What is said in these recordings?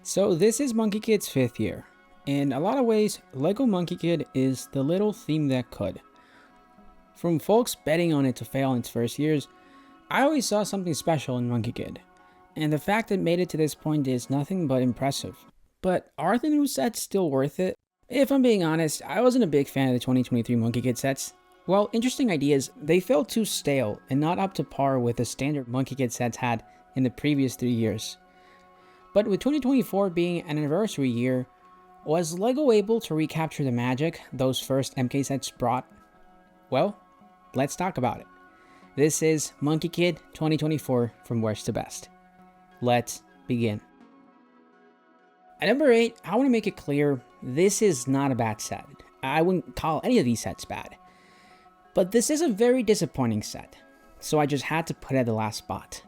So this is Monkie Kid's 5th year. In a lot of ways, LEGO Monkie Kid is the little theme that could. From folks betting on it to fail in its first years, I always saw something special in Monkie Kid. And the fact it made it to this point is nothing but impressive. But are the new sets still worth it? If I'm being honest, I wasn't a big fan of the 2023 Monkie Kid sets. While interesting ideas, they felt too stale and not up to par with the standard Monkie Kid sets had in the previous 3 years. But with 2024 being an anniversary year, was LEGO able to recapture the magic those first MK sets brought? Well, let's talk about it. This is Monkie Kid 2024 from worst to best. Let's begin. At number 8, I want to make it clear, this is not a bad set. I wouldn't call any of these sets bad. But this is a very disappointing set, so I just had to put it at the last spot.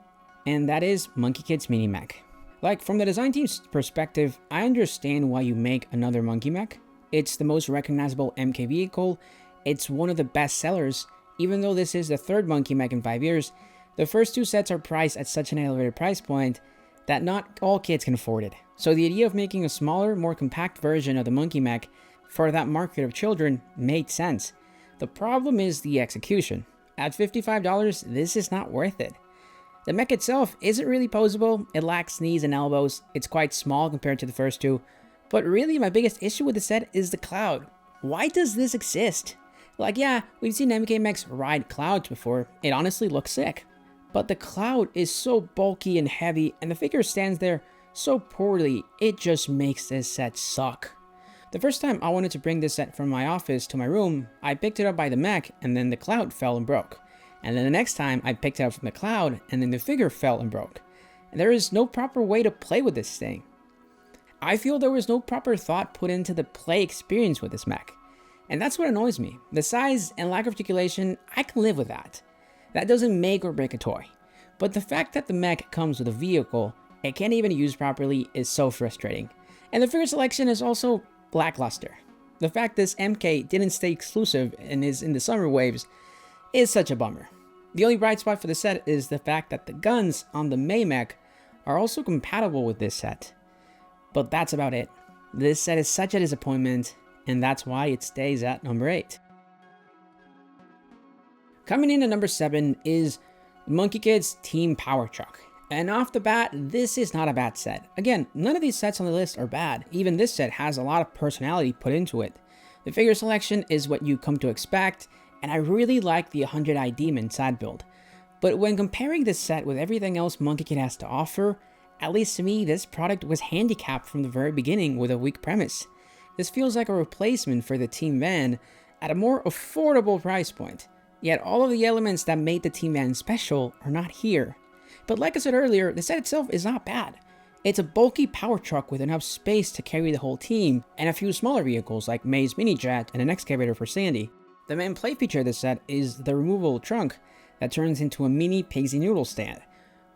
And that is Monkie Kid's Mini Mech. Like, from the design team's perspective, I understand why you make another Monkey Mech. It's the most recognizable MK vehicle, it's one of the best sellers. Even though this is the third Monkey Mech in 5 years, the first two sets are priced at such an elevated price point that not all kids can afford it. So the idea of making a smaller, more compact version of the Monkey Mech for that market of children made sense. The problem is the execution. At $55, this is not worth it. The mech itself isn't really posable, it lacks knees and elbows, it's quite small compared to the first two, but really my biggest issue with the set is the cloud. Why does this exist? Like, yeah, we've seen MK mechs ride clouds before, it honestly looks sick. But the cloud is so bulky and heavy, and the figure stands there so poorly, it just makes this set suck. The first time I wanted to bring this set from my office to my room, I picked it up by the mech, and then the cloud fell and broke. And then the next time I picked it up from the cloud, and then the figure fell and broke. And there is no proper way to play with this thing. I feel there was no proper thought put into the play experience with this mech. And that's what annoys me. The size and lack of articulation, I can live with that. That doesn't make or break a toy. But the fact that the mech comes with a vehicle it can't even use properly is so frustrating. And the figure selection is also lackluster. The fact this MK didn't stay exclusive and is in the summer waves is such a bummer. The only bright spot for the set is the fact that the guns on the Mech are also compatible with this set. But that's about it. This set is such a disappointment, and that's why it stays at number 8. Coming in at number 7 is Monkie Kid's Team Power Truck. And off the bat, this is not a bad set. Again, none of these sets on the list are bad. Even this set has a lot of personality put into it. The figure selection is what you come to expect, and I really like the 100-eye demon side build. But when comparing this set with everything else Monkie Kid has to offer, at least to me, this product was handicapped from the very beginning with a weak premise. This feels like a replacement for the Team Van at a more affordable price point. Yet all of the elements that made the Team Van special are not here. But like I said earlier, the set itself is not bad. It's a bulky power truck with enough space to carry the whole team, and a few smaller vehicles like May's mini jet and an excavator for Sandy. The main play feature of this set is the removable trunk that turns into a mini Pigsy noodle stand,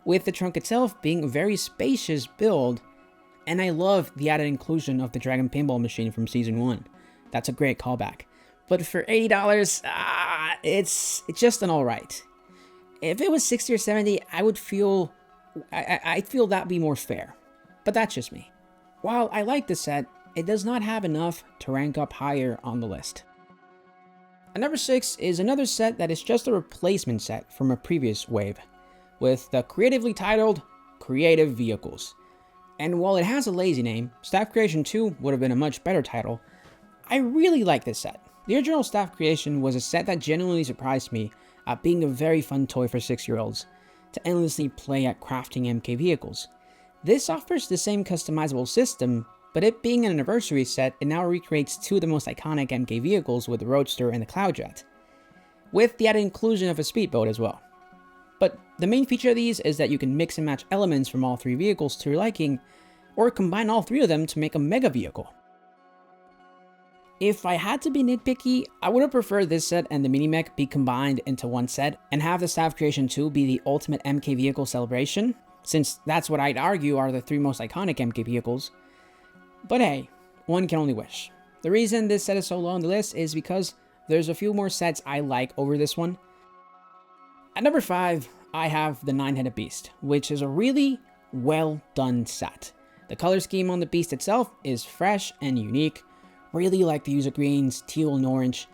with the trunk itself being a very spacious build, and I love the added inclusion of the Dragon Pinball machine from Season 1. That's a great callback. But for $80, it's just an alright. If it was $60 or $70, I would feel, I'd feel that'd be more fair. But that's just me. While I like this set, it does not have enough to rank up higher on the list. At number 6 is another set that is just a replacement set from a previous wave, with the creatively titled Creative Vehicles. And while it has a lazy name, Staff Creation 2 would have been a much better title, I really like this set. The original Staff Creation was a set that genuinely surprised me at being a very fun toy for 6-year-olds to endlessly play at crafting MK vehicles. This offers the same customizable system, but it being an anniversary set, it now recreates two of the most iconic MK vehicles with the Roadster and the Cloudjet, with the added inclusion of a speedboat as well. But the main feature of these is that you can mix and match elements from all three vehicles to your liking, or combine all three of them to make a mega vehicle. If I had to be nitpicky, I would have preferred this set and the Mini Mech be combined into one set, and have the Staff Creation 2 be the ultimate MK vehicle celebration, since that's what I'd argue are the three most iconic MK vehicles. But hey, one can only wish. The reason this set is so low on the list is because there's a few more sets I like over this one. At number 5, I have the 9-Headed Beast, which is a really well done set. The color scheme on the beast itself is fresh and unique. Really like the use of greens, teal, and orange,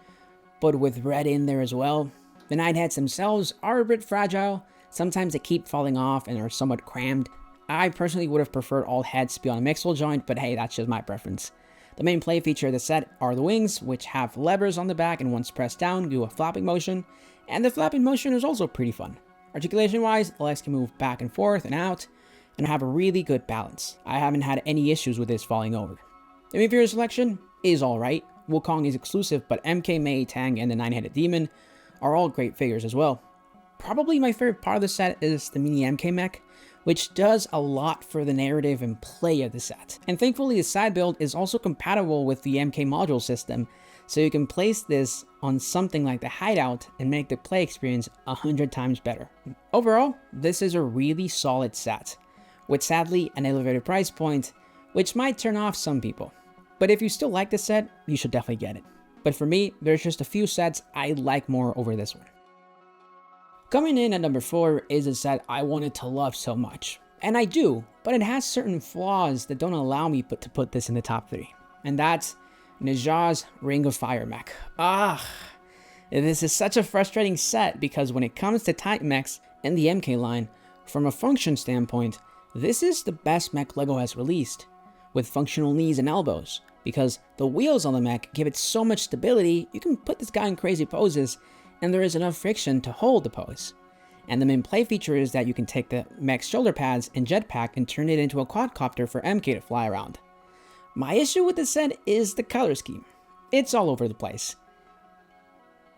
but with red in there as well. The knight heads themselves are a bit fragile. Sometimes they keep falling off and are somewhat crammed. I personally would have preferred all heads to be on a mixable joint, but hey, that's just my preference. The main play feature of the set are the wings, which have levers on the back, and once pressed down, do a flapping motion. And the flapping motion is also pretty fun. Articulation-wise, the legs can move back and forth and out, and have a really good balance. I haven't had any issues with this falling over. The main figure selection is alright. Wukong is exclusive, but MK, Mei, Tang, and the 9-headed demon are all great figures as well. Probably my favorite part of the set is the mini MK mech, which does a lot for the narrative and play of the set. And thankfully the side build is also compatible with the MK module system, so you can place this on something like the hideout and make the play experience 100 times better. Overall, this is a really solid set, with sadly an elevated price point, which might turn off some people. But if you still like the set, you should definitely get it. But for me, there's just a few sets I like more over this one. Coming in at number 4 is a set I wanted to love so much. And I do, but it has certain flaws that don't allow me to put this in the top 3. And that's Neja's Ring of Fire mech. This is such a frustrating set because when it comes to type mechs in the MK line, from a function standpoint, this is the best mech LEGO has released, with functional knees and elbows, because the wheels on the mech give it so much stability, you can put this guy in crazy poses, and there is enough friction to hold the pose. And the main play feature is that you can take the mech's shoulder pads and jetpack and turn it into a quadcopter for MK to fly around. My issue with this set is the color scheme. It's all over the place.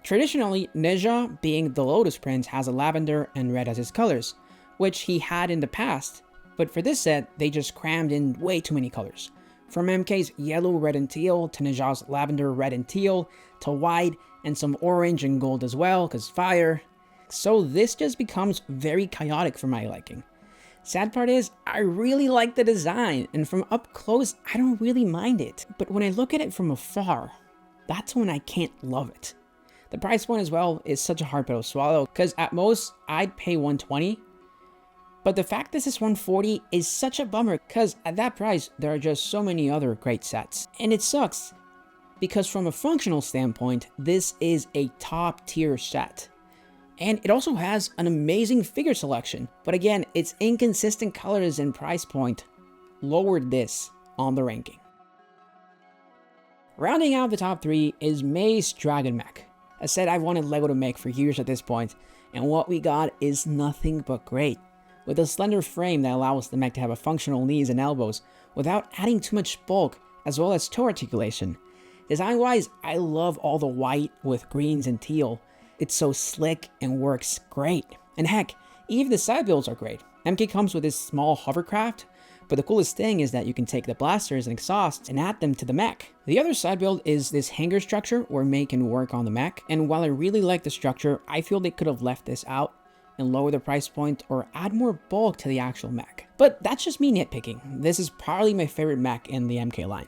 Traditionally, Neja, being the Lotus Prince, has a lavender and red as his colors, which he had in the past, but for this set, they just crammed in way too many colors. From MK's yellow, red, and teal, to Neja's lavender, red, and teal, to white, and some orange and gold as well, cause fire. So this just becomes very chaotic for my liking. Sad part is, I really like the design, and from up close, I don't really mind it. But when I look at it from afar, that's when I can't love it. The price point as well is such a hard pill to swallow, cause at most, I'd pay $120. But the fact this is $140 is such a bummer, cause at that price, there are just so many other great sets. And it sucks, because from a functional standpoint, this is a top tier set. And it also has an amazing figure selection, but again, its inconsistent colors and price point lowered this on the ranking. Rounding out the top 3 is Mei's Dragon Mech, a set I've wanted LEGO to make for years at this point, and what we got is nothing but great. With a slender frame that allows the mech to have a functional knees and elbows without adding too much bulk, as well as toe articulation. Design-wise, I love all the white with greens and teal. It's so slick and works great. And heck, even the side builds are great. MK comes with this small hovercraft, but the coolest thing is that you can take the blasters and exhausts and add them to the mech. The other side build is this hangar structure where Mei can work on the mech, and while I really like the structure, I feel they could have left this out and lower the price point or add more bulk to the actual mech. But that's just me nitpicking. This is probably my favorite mech in the MK line.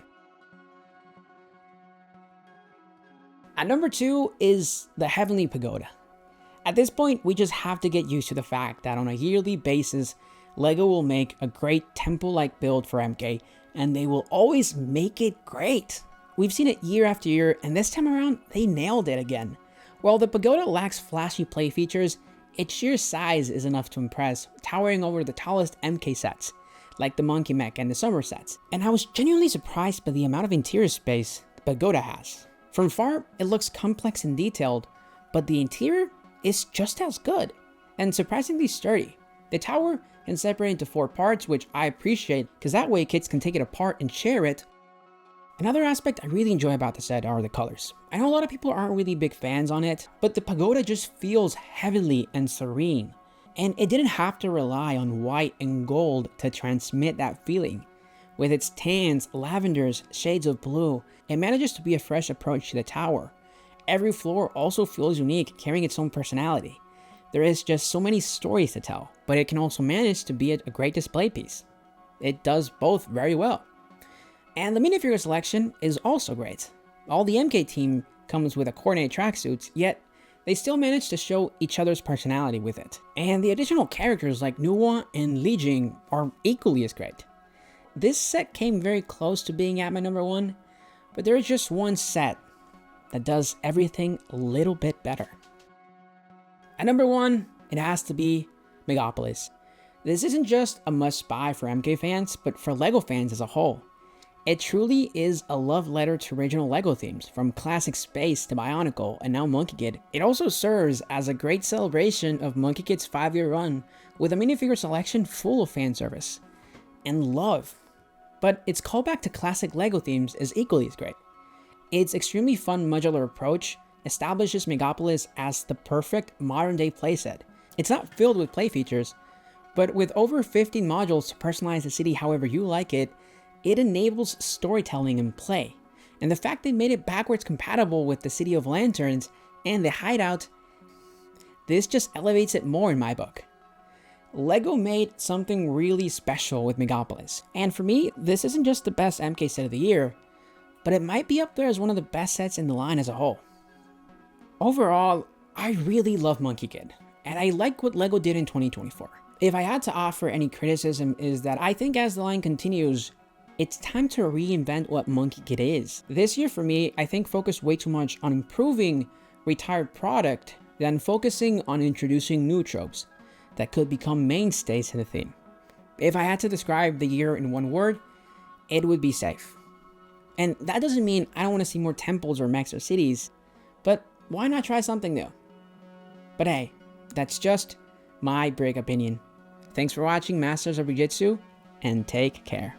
At number 2 is the Heavenly Pagoda. At this point, we just have to get used to the fact that on a yearly basis, LEGO will make a great temple-like build for MK, and they will always make it great. We've seen it year after year, and this time around, they nailed it again. While the Pagoda lacks flashy play features, its sheer size is enough to impress, towering over the tallest MK sets, like the Monkey Mech and the Summer sets. And I was genuinely surprised by the amount of interior space the Pagoda has. From far, it looks complex and detailed, but the interior is just as good, and surprisingly sturdy. The tower can separate into 4 parts, which I appreciate, because that way kids can take it apart and share it. Another aspect I really enjoy about the set are the colors. I know a lot of people aren't really big fans on it, but the Pagoda just feels heavenly and serene, and it didn't have to rely on white and gold to transmit that feeling. With its tans, lavenders, shades of blue, it manages to be a fresh approach to the tower. Every floor also feels unique, carrying its own personality. There is just so many stories to tell, but it can also manage to be a great display piece. It does both very well. And the minifigure selection is also great. All the MK team comes with a coordinated tracksuits, yet they still manage to show each other's personality with it. And the additional characters like Nuwa and Li Jing are equally as great. this set came very close to being at my number one, but there is just one set that does everything a little bit better. At number one, it has to be Megapolis. This isn't just a must-buy for MK fans, but for LEGO fans as a whole. It truly is a love letter to original LEGO themes, from classic Space to Bionicle and now Monkie Kid. It also serves as a great celebration of Monkie Kid's 5-year run, with a minifigure selection full of fan service and love. But its callback to classic LEGO themes is equally as great. Its extremely fun modular approach establishes Megapolis as the perfect modern-day playset. It's not filled with play features, but with over 15 modules to personalize the city however you like it, it enables storytelling and play. And the fact they made it backwards compatible with the City of Lanterns and the Hideout, this just elevates it more in my book. LEGO made something really special with Megapolis, and for me, this isn't just the best MK set of the year, but it might be up there as one of the best sets in the line as a whole. Overall, I really love Monkie Kid, and I like what LEGO did in 2024. If I had to offer any criticism, is that I think as the line continues, it's time to reinvent what Monkie Kid is. This year for me, I think focused way too much on improving retired product than focusing on introducing new tropes that could become mainstays to the theme. If I had to describe the year in one word, it would be safe. And that doesn't mean I don't want to see more temples or mechs or cities, but why not try something new? But hey, that's just my big opinion. Thanks for watching Masters of Jiu-Jitsu, and take care.